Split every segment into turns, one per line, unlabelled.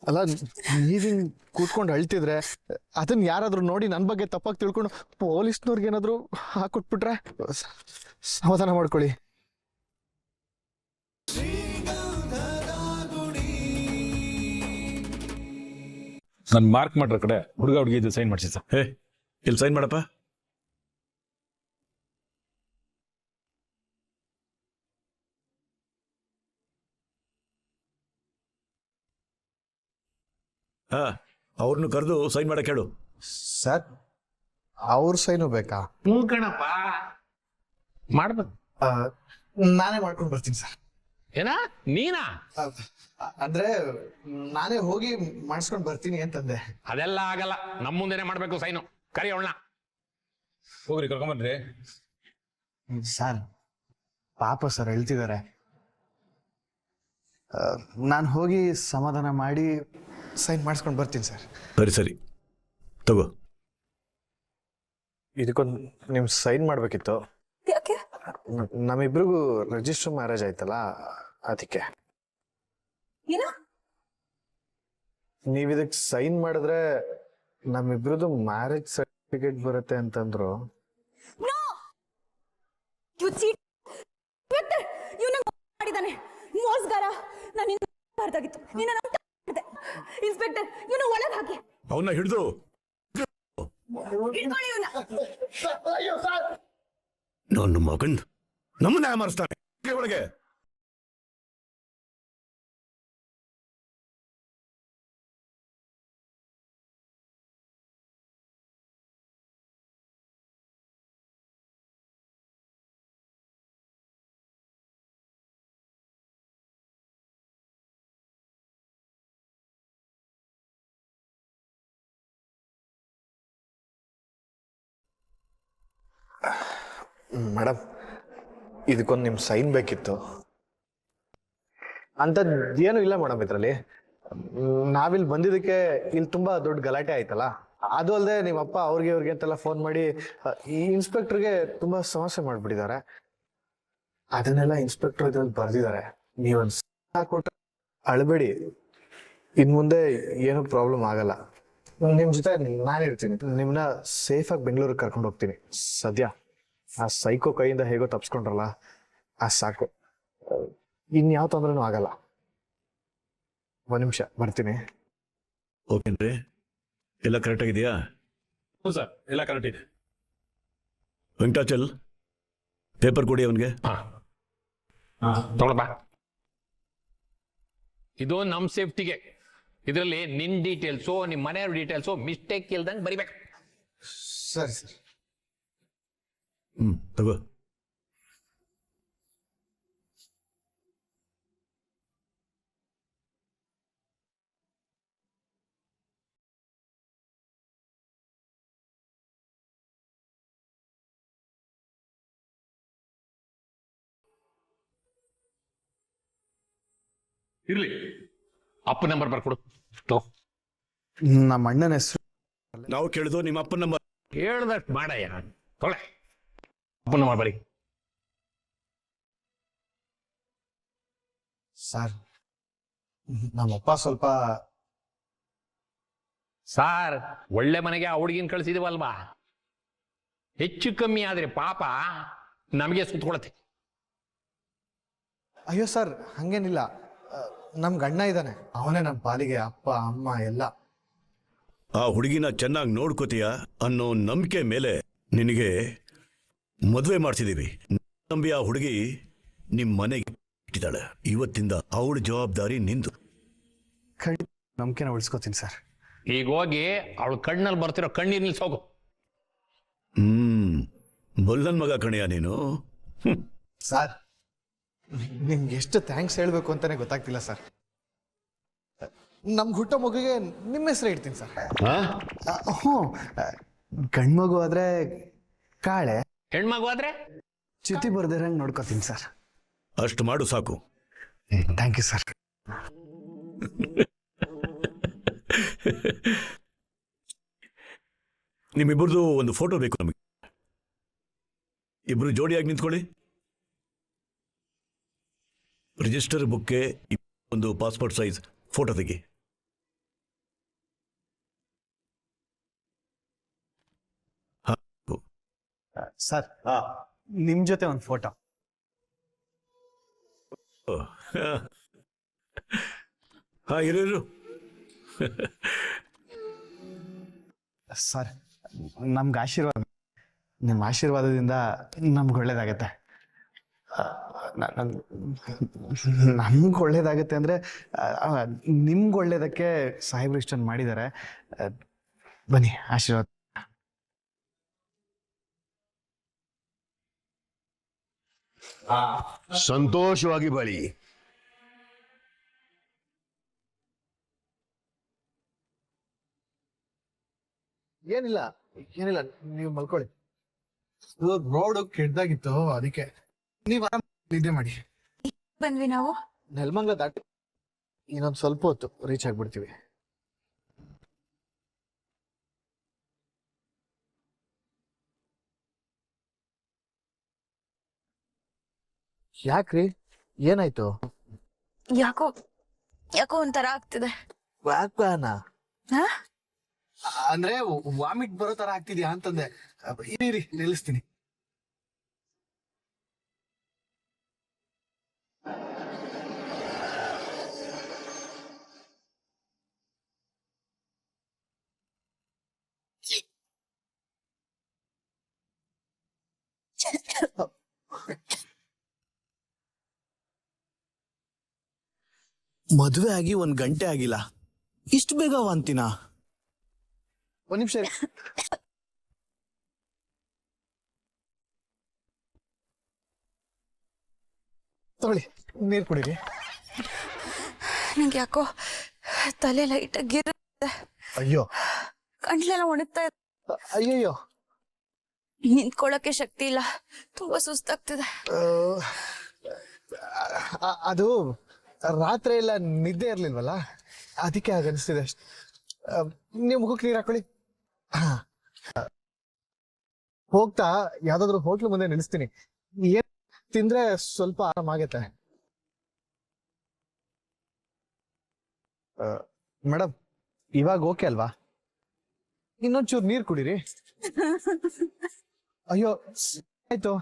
ಅಲ್ಲ, ನೀವಿನ್ ಕೂತ್ಕೊಂಡು ಅಳ್ತಿದ್ರೆ ಅದನ್ನ ಯಾರಾದ್ರೂ ನೋಡಿ ನನ್ನ ಬಗ್ಗೆ ತಪ್ಪಾಗಿ ತಿಳ್ಕೊಂಡು ಪೊಲೀಸ್ನವ್ರಿಗೆ ಏನಾದ್ರು ಹಾಕೊಟ್ಬಿಟ್ರೆ ಸಮಾಧಾನ ಮಾಡ್ಕೊಳ್ಳಿ.
ನಾನು ಮಾರ್ಕ್ ಮಾಡ್ರ ಕಡೆ ಹುಡುಗ ಹುಡುಗಿ ಇದು ಸೈನ್ ಮಾಡಿಸಿ ಸರ್.
ಇಲ್ಲಿ ಸೈನ್ ಮಾಡಪ್ಪ. ಅವ್ರನ್ನು ಕರೆದು ಸೈನ್ ಮಾಡಕ್ಕೆ ಹೇಳು.
ಸರ್, ಅವ್ರ ಸೈನು ಬೇಕಾ?
ಕಣಪ್ಪ, ಮಾಡ್ಬೇಕು.
ನಾನೇ ಮಾಡ್ಕೊಂಡು ಬರ್ತೀನಿ ಸರ್.
ಏನ ನೀನಾ?
ಅಂದ್ರೆ ನಾನೇ ಹೋಗಿ ಮಾಡಿಸ್ಕೊಂಡು ಬರ್ತೀನಿ ಅಂತಂದೆ.
ಅದೆಲ್ಲ ಆಗಲ್ಲ, ನಮ್ಮ ಮುಂದೆನೆ ಮಾಡ್ಬೇಕು ಸೈನು. ಕರಿ ಅವಳನ್ನ.
ಹೋಗ್ರಿ ಕರ್ಕೊಂಬನ್ರಿ.
ಸರ್, ಪಾಪ ಸರ್ ಹೇಳ್ತಿದ್ದಾರೆ. ನಾನು ಹೋಗಿ ಸಮಾಧಾನ ಮಾಡಿ ಸೈನ್ ಮಾಡಿಸ್ಕೊಂಡು ಬರ್ತೀನಿ ಸರ್.
ಸರಿ ತಗೋ.
ಇದಕ್ಕೊಂದು ನೀವು ಸೈನ್ ಮಾಡ್ಬೇಕಿತ್ತು.
ಯಾಕೆ?
ನಮ್ಮಿಬ್ರಿಗೂ ರಿಜಿಸ್ಟರ್ ಮ್ಯಾರೇಜ್ ಆಯ್ತಲ್ಲ, ಅದಕ್ಕೆ.
ಏನ?
ನೀವ್ ಇದಕ್ಕೆ ಸೈನ್ ಮಾಡಿದ್ರೆ ನಮ್ಮಿಬ್ರದ್ದು ಮ್ಯಾರೇಜ್ ಸರ್ಟಿಫಿಕೇಟ್ ಬರುತ್ತೆ ಅಂತಂದ್ರು.
ಮಾಡಿದಾನೆ ಮೋಸ್ಗಾರ. ನಾನು ಇನ್ಸ್ಪೆಕ್ಟರ್, ಇವನು ಒಳಗೆ ಹಾಕಿ.
ಅವನ್ನ ಹಿಡಿದು ನನ್ನ ಮಗನ್ ನಮ್ಮನ್ನ ಯಾಮರಿಸ್ತಾನೆ ಒಳಗೆ.
ಮೇಡಮ್, ಇದಕ್ಕೊಂದು ನಿಮ್ ಸೈನ್ ಬೇಕಿತ್ತು. ಅಂತದ್ದೇನು ಇಲ್ಲ ಮೇಡಮ್ ಇದ್ರಲ್ಲಿ. ನಾವಿಲ್ಲಿ ಬಂದಿದ್ದಕ್ಕೆ ಇಲ್ಲಿ ತುಂಬಾ ದೊಡ್ಡ ಗಲಾಟೆ ಆಯ್ತಲ್ಲ, ಅದು ಅಲ್ಲದೆ ನಿಮ್ಮಪ್ಪ ಅವ್ರಿಗೆ ಅಂತೆಲ್ಲ ಫೋನ್ ಮಾಡಿ ಈ ಇನ್ಸ್ಪೆಕ್ಟರ್ಗೆ ತುಂಬಾ ಸಮಸ್ಯೆ ಮಾಡ್ಬಿಟ್ಟಿದ್ದಾರೆ. ಅದನ್ನೆಲ್ಲ ಇನ್ಸ್ಪೆಕ್ಟರ್ ಇದ್ರಲ್ಲಿ ಬರ್ದಿದ್ದಾರೆ. ನೀವೊಂದು ಕೊಟ್ರೆ ಅಳ್ಬೇಡಿ, ಇನ್ ಮುಂದೆ ಏನು ಪ್ರಾಬ್ಲಮ್ ಆಗಲ್ಲ. ನಿಮ್ ಜೊತೆ ನಾನಿರ್ತೀನಿ. ನಿಮ್ನ ಸೇಫ್ ಆಗಿ ಬೆಂಗಳೂರಿಗೆ ಕರ್ಕೊಂಡು ಹೋಗ್ತೀನಿ. ಸದ್ಯ ಆ ಸೈಕೋ ಕೈಯಿಂದ ಹೇಗೋ ತಪ್ಸ್ಕೊಂಡ್ರಲ್ಲ, ಆ ಸಾಕು. ಇನ್ಯಾವ ತೊಂದ್ರೆನೂ ಆಗಲ್ಲ. ಒಂದ್ ನಿಮಿಷ ಬರ್ತೀನಿ.
ಓಕೆನ್ರಿ, ಎಲ್ಲ ಕರೆಕ್ಟ್ ಆಗಿದೆಯಾ?
ಹ್ಞೂ ಸರ್, ಎಲ್ಲ ಕರೆಕ್ಟ್ ಇದೆ.
ವೆಂಕಟಾಚಲ್, ಪೇಪರ್ ಕೊಡಿ ಅವನಿಗೆ.
ತಗೊಳಪ್ಪ. ಇದು ನಮ್ ಸೇಫ್ಟಿಗೆ. ಇದರಲ್ಲಿ ನಿನ್ ಡೀಟೇಲ್ಸು, ನಿಮ್ ಮನೆಯವ್ರ ಡೀಟೇಲ್ಸು ಮಿಸ್ಟೇಕ್ ಇಲ್ದಂಗೆ ಬರಿಬೇಕು.
ಸರಿ ಸರ್.
ತಗೋ.
ಇರ್ಲಿ, ಅಪ್ಪ ನಂಬರ್ ಬರ್ಕೊಡು.
ನಮ್ಮ ಅಣ್ಣನ ಹೆಸರು.
ನಾವು ಕೇಳಿದು ನಿಮ್ಮ ಅಪ್ಪನ ನಂಬರ್.
ಹೇಳ್ದಷ್ಟು ಮಾಡಯ್ಯ. ತೊಳೆ ಅಪ್ಪ ನಂಬರ್ ಬರಿ.
ಸರ್, ನಮ್ಮಪ್ಪ ಸ್ವಲ್ಪ
ಸಾರ್, ಒಳ್ಳೆ ಮನೆಗೆ ಆ ಹುಡುಗಿನ ಕಳಿಸಿದೀವಲ್ವಾ, ಹೆಚ್ಚು ಕಮ್ಮಿ ಆದ್ರೆ ಪಾಪ ನಮಗೆ ಸುತ್ಕೊಳತ್ತೆ.
ಅಯ್ಯೋ ಸರ್, ಹಂಗೇನಿಲ್ಲ. ನಮ್ ಗಂಡ ಇದ್ದಾನೆ, ಅವನೇ ನಮ್ಮ ಪಾಲಿಗೆ ಅಪ್ಪ ಅಮ್ಮ ಎಲ್ಲ.
ಆ ಹುಡುಗಿನ ಚೆನ್ನಾಗಿ ನೋಡ್ಕೋತೀಯ ಅನ್ನೋ ನಂಬಿಕೆ ಮೇಲೆ ನಿನಗೆ ಮದುವೆ ಮಾಡ್ತಿದ್ದೀವಿ. ನಂಬಿ ಆ ಹುಡುಗಿ ನಿಮ್ಮ ಮನೆಗೆ ಇಟ್ಟಿದ್ದಾಳೆ. ಇವತ್ತಿಂದ ಅವಳ ಜವಾಬ್ದಾರಿ ನಿಂದು.
ಖಂಡಿತ ನಂಬಿಕೆನ ಉಳಿಸ್ಕೋತೀನಿ ಸರ್.
ಈಗ ಹೋಗಿ ಅವಳು ಕಣ್ಣಲ್ಲಿ ಬರ್ತಿರೋ ಕಣ್ಣೀರ್ ನಿಲ್ಸೋಗು.
ಬಲ್ಲನ್ ಮಗ ಕಣೆಯ ನೀನು.
ಸರ್, ನಿಮ್ಗೆ ಎಷ್ಟು ಥ್ಯಾಂಕ್ಸ್ ಹೇಳ್ಬೇಕು ಅಂತಾನೆ ಗೊತ್ತಾಗ್ತಿಲ್ಲ ಸರ್. ನಮ್ ಹುಟ್ಟೋ ಮಗುಗೆ ನಿಮ್ಮ ಹೆಸರು ಇಡ್ತೀನಿ ಸರ್. ಹ್ಞೂ, ಗಂಡ್ಮಗು ಆದ್ರೆ ಕಾಳೆ,
ಹೆಣ್ಮಗು ಆದ್ರೆ
ಚ್ಯುತಿ ಬರ್ದಿರಂಗ್ ನೋಡ್ಕೋತೀನಿ ಸರ್.
ಅಷ್ಟು ಮಾಡು ಸಾಕು.
Thank you sir.
ನಿಮ್ಮಿಬ್ಬರದು ಒಂದು ಫೋಟೋ ಬೇಕು ನಮಗೆ. ಇಬ್ರು ಜೋಡಿಯಾಗಿ ನಿಂತ್ಕೊಳ್ಳಿ. ರಿಜಿಸ್ಟರ್ ಬುಕ್ಗೆ ಒಂದು ಪಾಸ್ಪೋರ್ಟ್ ಸೈಜ್ ಫೋಟೋ ತೆಗಿ.
ಸರ್ ನಿಮ್ ಜೊತೆ ಒಂದು ಫೋಟೋ.
ಹಾ ಇರು.
ಸರ್ ನಮ್ಗೆ ಆಶೀರ್ವಾದ, ನಿಮ್ಮ ಆಶೀರ್ವಾದದಿಂದ ನಮ್ಗೆ ಒಳ್ಳೇದಾಗತ್ತೆ. ನಮ್ಗೆ ಒಳ್ಳೇದಾಗತ್ತೆ ಅಂದ್ರೆ ನಿಮ್ಗೆ ಒಳ್ಳೇದಕ್ಕೆ ಸಾಹೇಬ್ರು ಇಷ್ಟೊಂದು ಮಾಡಿದ್ದಾರೆ. ಬನ್ನಿ ಆಶೀರ್ವಾದ.
ಸಂತೋಷವಾಗಿ ಬಾಳಿ.
ಏನಿಲ್ಲ ಏನಿಲ್ಲ, ನೀವು ಮಲ್ಕೊಳ್ಳಿ. ರೋಡ್ ಕೆಟ್ಟದಾಗಿತ್ತು, ಅದಕ್ಕೆ ನೀವು ಆರಾಮ ನಿದ್ದೆ ಮಾಡಿ.
ಬಂದ್ವಿ ನಾವು.
ನೆಲಮಂಗಲ ದಾಟಿ ಇನ್ನೊಂದು ಸ್ವಲ್ಪ ಹೊತ್ತು ರೀಚ್ ಆಗ್ಬಿಡ್ತೀವಿ. ಯಾಕ್ರಿ, ಏನಾಯ್ತು?
ಯಾಕೋ ಯಾಕೋ ಒಂಥರ ಆಗ್ತಿದೆ.
ವಾಕ್ವಾನ
ಹಾ?
ಅಂದ್ರೆ ವಾಮಿಟ್ ಬರೋ ತರ ಆಗ್ತಿದ್ಯಾ ಅಂತಂದೆ. ಇರಿ ನಿಲ್ಲಿಸ್ತೀನಿ. ಮದುವೆ ಆಗಿ 1 ಗಂಟೆ ಆಗಿಲ್ಲ, ಇಷ್ಟು ಬೇಗ ವಾಂತಿನಾ? ಒಂದ್ ನಿಮಿಷ ತಗೊಳ್ಳಿ, ನೀರು ಕುಡೀರಿ.
ನಂಗೆ ಯಾಕೋ ತಲೆ ಲೈಟಾಗಿ
ಅಯ್ಯೋ
ಕಣ್ಲೆಲ್ಲ ಒಣಗ್ತಾ ಇದೆ.
ಅಯ್ಯಯ್ಯೋ,
ನಿಂತ್ಕೊಳ್ಳೋಕೆ ಶಕ್ತಿ ಇಲ್ಲ, ತುಂಬಾ ಸುಸ್ತಾಗ್ತಿದೆ.
ಅದು ರಾತ್ರಿ ಎಲ್ಲ ನಿದ್ದೆ ಇರ್ಲಿಲ್ವಲ್ಲ, ಅದಕ್ಕೆ ಹಾಗನ್ಸ್ತಿದೆ ಅಷ್ಟೆ. ನೀವು ಮುಖಕ್ಕೆ ನೀರು ಹಾಕೊಳ್ಳಿ. ಹೋಗ್ತಾ ಯಾವ್ದಾದ್ರು ಹೋಟ್ಲು ಮುಂದೆ ನಿಲ್ಲಿಸ್ತೀನಿ, ಏನ್ ತಿಂದ್ರೆ ಸ್ವಲ್ಪ ಆರಾಮಾಗತ್ತೆ. ಮೇಡಮ್ ಇವಾಗ ಓಕೆ ಅಲ್ವಾ? ಇನ್ನೊಂಚೂರು ನೀರು ಕುಡೀರಿ. ಅಯ್ಯೋ ಆಯ್ತು,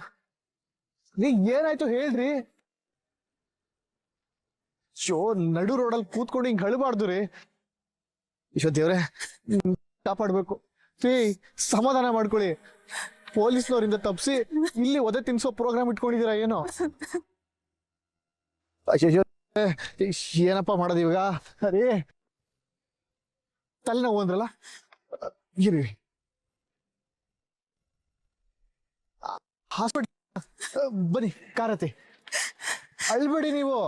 ಏನಾಯ್ತು ಹೇಳ್ರಿ. ಶೋ ನಡು ರೋಡಲ್ಲಿ ಕೂತ್ಕೊಂಡು ಹಿಂಗ್ ಹಳಬಾರ್ದು ರೀ. ದೇವ್ರೆ ಕಾಪಾಡ್ಬೇಕು. ಸಮಾಧಾನ ಮಾಡ್ಕೊಳ್ಳಿ. ಪೊಲೀಸ್ನವರಿಂದ ತಪ್ಪಿಸಿ ಇಲ್ಲಿ ಒದೆ ತಿನ್ಸೋ ಪ್ರೋಗ್ರಾಮ್ ಇಟ್ಕೊಂಡಿದೀರಾ ಏನೋ? ಅಯ್ಯೋ ಏನಪ್ಪಾ ಮಾಡೋದು ಇವಾಗ? ಅರೇ ತಲೆನೋವು ಅಂದ್ರಲ್ಲ, ಇರಿ ಹಾಸ್ಪಿಟಲ್ ಬನ್ನಿ, ಕಾರತಿ. ಅಳ್ಬೇಡಿ ನೀವು.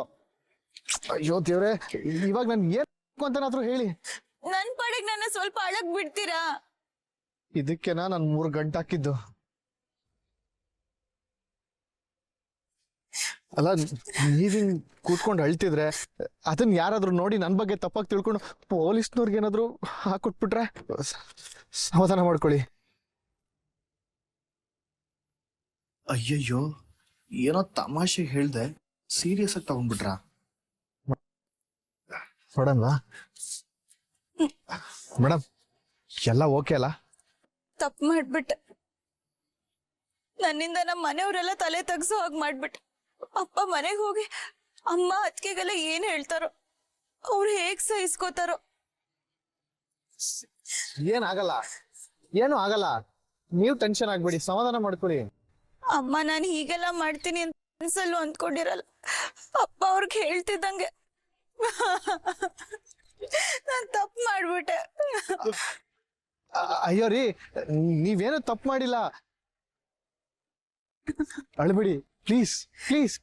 ಅಯ್ಯೋ ದೇವ್ರೆ, ಇವಾಗ ನನ್ ಏನ್ ಅಂತನಾದ್ರೂ ಹೇಳಿ.
ನನ್ ಪಾಡಿಗೆ ನನ್ನ ಸ್ವಲ್ಪ ಅಳಕ್ ಬಿಡ್ತೀರಾ?
ಇದಕ್ಕೆನಾ ನಾನು 3 ಗಂಟೆ ಹಾಕಿದ್ದು? ಅಲ್ಲ, ನೀವಿನ್ ಕೂತ್ಕೊಂಡು ಅಳ್ತಿದ್ರೆ ಅದನ್ನ ಯಾರಾದ್ರೂ ನೋಡಿ ನನ್ ಬಗ್ಗೆ ತಪ್ಪಾಗಿ ತಿಳ್ಕೊಂಡು ಪೊಲೀಸ್ನವ್ರಿಗೆ ಏನಾದ್ರು ಹಾಕೊಟ್ಬಿಟ್ರೆ? ಸಮಾಧಾನ ಮಾಡ್ಕೊಳ್ಳಿ. ಅಯ್ಯಯ್ಯೋ, ಏನೋ ತಮಾಷೆ ಹೇಳ್ದೆ, ಸೀರಿಯಸ್ ಆಗಿ ತಗೊಂಡ್ಬಿಟ್ರ? ನೋಡಲ್ವಾ ಮೇಡಮ್, ಎಲ್ಲ ಓಕೆ ಅಲ್ಲ?
ತಪ್ಪು ಮಾಡ್ಬಿಟ್ಟೆ. ನನ್ನಿಂದ ನಮ್ಮ ಮನೆಯವರೆಲ್ಲ ತಲೆ ತಗ್ಸೋ ಹಾಗೆ ಮಾಡ್ಬಿಟ್ಟೆ. ಅಪ್ಪ ಮನೆಗೆ ಹೋಗಿ ಅಮ್ಮ ಅತ್ತಿಗೆಗೆಲ್ಲ ಏನ್ ಹೇಳ್ತಾರೋ, ಅವ್ರು ಹೇಗ್ ಸಹಿಸ್ಕೋತಾರೋ.
ಏನಾಗಲ್ಲ, ಏನು ಆಗಲ್ಲ, ನೀವು ಟೆನ್ಷನ್ ಆಗ್ಬೇಡಿ, ಸಮಾಧಾನ ಮಾಡ್ಕೊಳ್ಳಿ.
ಅಮ್ಮ ನಾನು ಹೀಗೆಲ್ಲ ಮಾಡ್ತೀನಿ ಅಂತ ಅನ್ಸಲ್ಲೂ ಅಂದ್ಕೊಂಡಿರಲ್ಲ. ಅಪ್ಪ ಅವ್ರಿಗೆ ಹೇಳ್ತಿದ್ದಂಗೆ ನಾನ್ ತಪ್ಪು ಮಾಡ್ಬಿಟ್ಟೆ.
ಅಯ್ಯೋ ರೀ, ನೀವೇನು ತಪ್ಪು ಮಾಡಿಲ್ಲ, ಅಳ್ಬಿಡಿ ಪ್ಲೀಸ್ ಪ್ಲೀಸ್.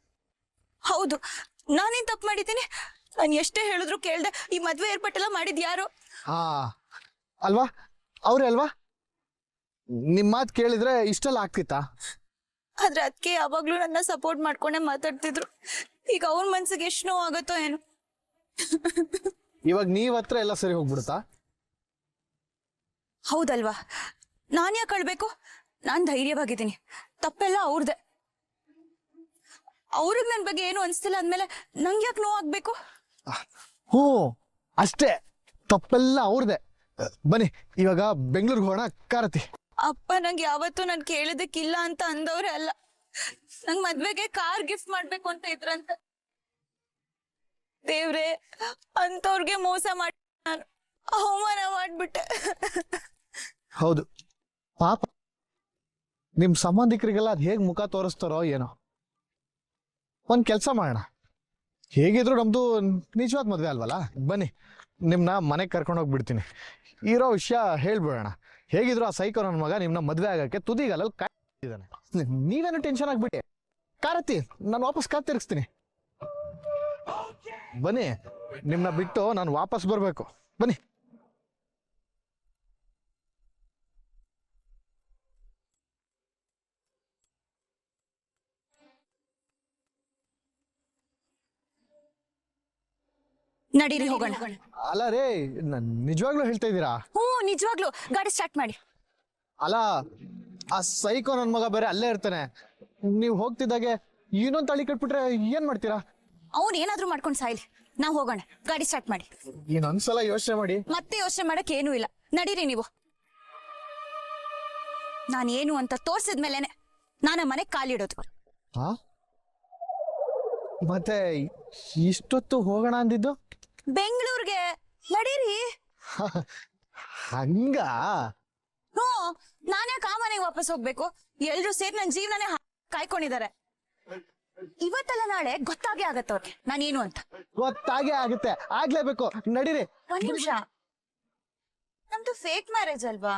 ಹೌದು, ನಾನೇನ್ ತಪ್ಪು ಮಾಡಿದ್ದೀನಿ? ನಾನು ಎಷ್ಟೇ ಹೇಳಿದ್ರು ಕೇಳ್ದೆ ಈ ಮದ್ವೆ ಏರ್ಪಾಟೆಲ್ಲ ಮಾಡಿದ್ ಯಾರು?
ಹಾ ಅಲ್ವಾ, ಅವ್ರೆ ಅಲ್ವಾ? ನಿಮ್ ಮಾತು ಕೇಳಿದ್ರೆ ಇಷ್ಟೆಲ್ಲ ಆಗ್ತಿತ್ತಾ?
ಆದ್ರೆ ಅದಕ್ಕೆ ಯಾವಾಗ್ಲೂ ನನ್ನ ಸಪೋರ್ಟ್ ಮಾಡ್ಕೊಂಡೆ ಮಾತಾಡ್ತಿದ್ರು. ಈಗ ಅವ್ರ ಮನ್ಸಿಗೆ ಎಷ್ಟು ನೋವು ಆಗತ್ತೋ ಏನು.
ಇವಾಗ ನೀವ್ ಹತ್ರ ಎಲ್ಲ ಸರಿ ಹೋಗ್ಬಿಡುತ್ತಾ?
ಹೌದಲ್ವಾ? ನಾನ್ ಯಾಕೆ ಅಳ್ಬೇಕು? ನಾನ್ ಧೈರ್ಯವಾಗಿದ್ದೀನಿ. ತಪ್ಪೆಲ್ಲ ಅವ್ರದೆ. ಅವ್ರಿಗೆ ನನ್ ಬಗ್ಗೆ ಏನು ಅನ್ಸ್ತಿಲ್ಲ ಅಂದ್ಮೇಲೆ ನಂಗೆ ಯಾಕೆ ನೋವು ಆಗ್ಬೇಕು?
ಹ್ಞೂ ಅಷ್ಟೇ, ತಪ್ಪೆಲ್ಲ ಅವ್ರದೆ. ಬನ್ನಿ ಇವಾಗ ಬೆಂಗಳೂರಿಗೆ ಹೋಗೋಣ ಕಾರತಿ.
ಅಪ್ಪ ನಂಗೆ ಯಾವತ್ತೂ ನಾನು ಕೇಳಿದಕ್ಕಿಲ್ಲ ಅಂತ ಅಂದವ್ರೆ ಅಲ್ಲ. ನಂಗ್ ಮದ್ವೆಗೆ ಕಾರ್ ಗಿಫ್ಟ್ ಮಾಡ್ಬೇಕು ಅಂತ ಇದ್ರಂತೆ. ದೇವ್ರೆ, ಅಂತವ್ರಿಗೆ ಮೋಸ ಮಾಡಿ ನಾನು ಅವಮಾನ ಮಾಡ್ಬಿಟ್ಟೆ.
ಹೌದು ಪಾಪ, ನಿಮ್ ಸಂಬಂಧಿಕರಿಗೆಲ್ಲ ಅದ್ ಹೇಗ್ ಮುಖ ತೋರಿಸ್ತಾರೋ ಏನೋ. ಒಂದ್ ಕೆಲ್ಸ ಮಾಡೋಣ, ಹೇಗಿದ್ರು ನಮ್ದು ನಿಜವಾದ ಮದ್ವೆ ಅಲ್ವಲ್ಲ, ಬನ್ನಿ ನಿಮ್ನ ಮನೆಗೆ ಕರ್ಕೊಂಡು ಹೋಗ್ಬಿಡ್ತೀನಿ. ಇರೋ ವಿಷಯ ಹೇಳ್ಬಿಡೋಣ. ಹೇಗಿದ್ರು ಆ ಸೈಕೋ ನನ್ನ ಮಗ ನಿಮ್ನ ಮದ್ವೆ ಆಗಕ್ಕೆ ತುದಿಗಾಲಲ್ಲಿ ಕಾಯ್ತಿದ್ದಾನೆ. ನೀವೇನು ಟೆನ್ಷನ್ ಆಗ್ಬಿಟ್ಟು ಕಾರತ್ತಿ, ನಾನು ವಾಪಸ್ ಕಾರ್ ತಿರ್ಗಿಸ್ತೀನಿ. ಬನ್ನಿ, ನಿಮ್ನ ಬಿಟ್ಟು ನಾನು ವಾಪಸ್ ಬರ್ಬೇಕು. ಬನ್ನಿ.
ನಡೀರಿ ಹೋಗೋಣ.
ಅಲ್ಲ ರೇ, ನಿಜವಾಗ್ಲೂ ಹೇಳ್ತಾ ಇದ್ದೀರಾ?
ಹ್ಞೂ, ನಿಜವಾಗ್ಲು. ಗಾಡಿ ಸ್ಟಾರ್ಟ್ ಮಾಡಿ.
ಅಲ್ಲ, ಆ ಸೈಕೋ ನನ್ ಮಗ ಬೇರೆ ಅಲ್ಲೇ ಇರ್ತಾನೆ. ನೀವ್ ಹೋಗ್ತಿದ್ದಾಗೆ ಇನ್ನೊಂದ್ ತಳಿ ಕಟ್ಬಿಟ್ರೆ ಏನ್ ಮಾಡ್ತೀರಾ?
ಅವ್ನು ಏನಾದ್ರೂ ಮಾಡ್ಕೊಂಡು ಸಾಯ್ಲಿ, ನಾವ್ ಹೋಗೋಣ. ಗಾಡಿ ಸ್ಟಾರ್ಟ್ ಮಾಡಿ.
ಇನ್ನೊಂದ್ಸಲ ಯೋಚನೆ ಮಾಡಿ.
ಮತ್ತೆ ಯೋಚನೆ ಮಾಡಕ್ ಏನೂ ಇಲ್ಲ. ನಡೀರಿ ನೀವು. ನಾನೇನು ಅಂತ ತೋರ್ಸಿದ್ಮೇಲೆನೆ ನಾನು ಮನೆಗ್ ಕಾಲಿಡೋದು.
ಹಾ, ಮತ್ತೆ ಇಷ್ಟೊತ್ತು ಹೋಗೋಣ ಅಂದಿದ್ದು?
ಬೆಂಗಳೂರಿಗೆ. ನಡೀರಿ.
ಹಂಗ?
ಹ್ಞೂ, ನಾನ್ಯಾಕೆ ಆ ಮನೆಗೆ ವಾಪಸ್ ಹೋಗ್ಬೇಕು? ಎಲ್ರು ಸೇರಿ ನನ್ನ ಜೀವನನೇ ಕಾಯ್ಕೊಂಡಿದ್ದಾರೆ. ಇವತ್ತಲ್ಲ ನಾಳೆ ಗೊತ್ತಾಗೇ ಆಗತ್ತೆ ಅವ್ರಿಗೆ ನಾನೇನು ಅಂತ.
ಗೊತ್ತಾಗೇ ಆಗುತ್ತೆ, ಆಗ್ಲೇಬೇಕು. ನಡೀರಿ.
ಒಂದ್ ನಿಮಿಷ, ನಮ್ದು ಫೇಕ್ ಮ್ಯಾರೇಜ್ ಅಲ್ವಾ?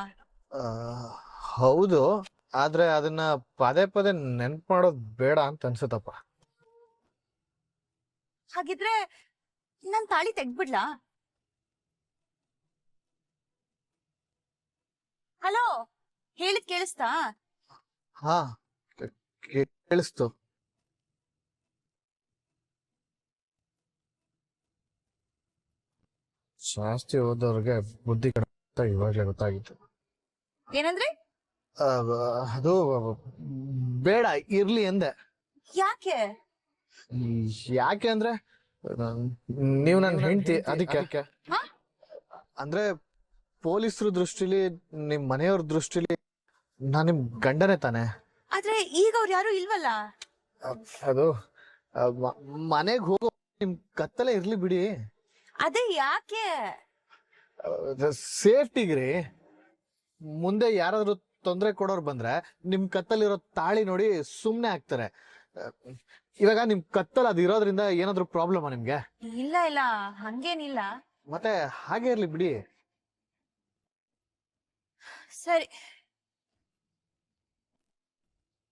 ಹೌದು, ಆದ್ರೆ ಅದನ್ನ ಪದೇ ಪದೇ ನೆನ್ಪು ಮಾಡೋದು ಬೇಡ ಅಂತ ಅನ್ಸುತ್ತಪ್ಪ.
ಹಾಗಿದ್ರೆ ನನ್ ತಾಳಿ ತೆಗ್ದ್ಬಿಡ್ಲಾ? ಹಲೋ, ಹೇಳಿದ್ ಕೇಳಿಸ್ತಾ?
ಹಾ, ಕೇಳಿಸ್ತು. ಜಾಸ್ತಿ ಓದೋರ್ಗೆ ಬುದ್ಧಿ ಕಡಿಮೆ ಅಂತ ಇವಾಗ್ಲೇ ಗೊತ್ತಾಗಿತ್ತು.
ಏನಂದ್ರೆ?
ಅದು ಬೇಡ ಇರ್ಲಿ ಎಂದೆ.
ಯಾಕೆ?
ಯಾಕೆ ಅಂದ್ರೆ ನೀವು ನನ್ನ ಹೆಂಡತಿ, ಅದಕ್ಕೆ.
ಹಾ?
ಅಂದ್ರೆ ಪೊಲೀಸರ ದೃಷ್ಟಿಲಿ, ನಿಮ್ ಮನೆಯವ್ರ ದೃಷ್ಟಿಲಿ ನಾನ್ ನಿಮ್ ಗಂಡನೇ ತಾನೆ.
ಆದ್ರೆ ಈಗ ಅವ್ರು ಯಾರು ಇಲ್ವಲ್ಲ.
ಅದು ಮನೆಗ್ ಹೋಗೋ ನಿಮ್ ಕತ್ತಲೆ ಇರ್ಲಿ ಬಿಡಿ.
ಅದೇ ಯಾಕೆ?
ಸೇಫ್ಟಿಗ್ರಿ. ಮುಂದೆ ಯಾರಾದ್ರೂ ತೊಂದರೆ ಕೊಡೋರ್ ಬಂದ್ರೆ ನಿಮ್ ಕತ್ತಲಿರೋ ತಾಳಿ ನೋಡಿ ಸುಮ್ನೆ ಆಗ್ತಾರೆ. ಇವಾಗ ನಿಮ್ ಕತ್ತಲ್ ಅದು ಇರೋದ್ರಿಂದ ಏನಾದ್ರು ಪ್ರಾಬ್ಲಮಾ ನಿಮ್ಗೆ?
ಇಲ್ಲ ಇಲ್ಲ, ಹಂಗೇನಿಲ್ಲ.
ಮತ್ತೆ ಹಾಗೆ ಇರ್ಲಿ ಬಿಡಿ.
ಸರಿ,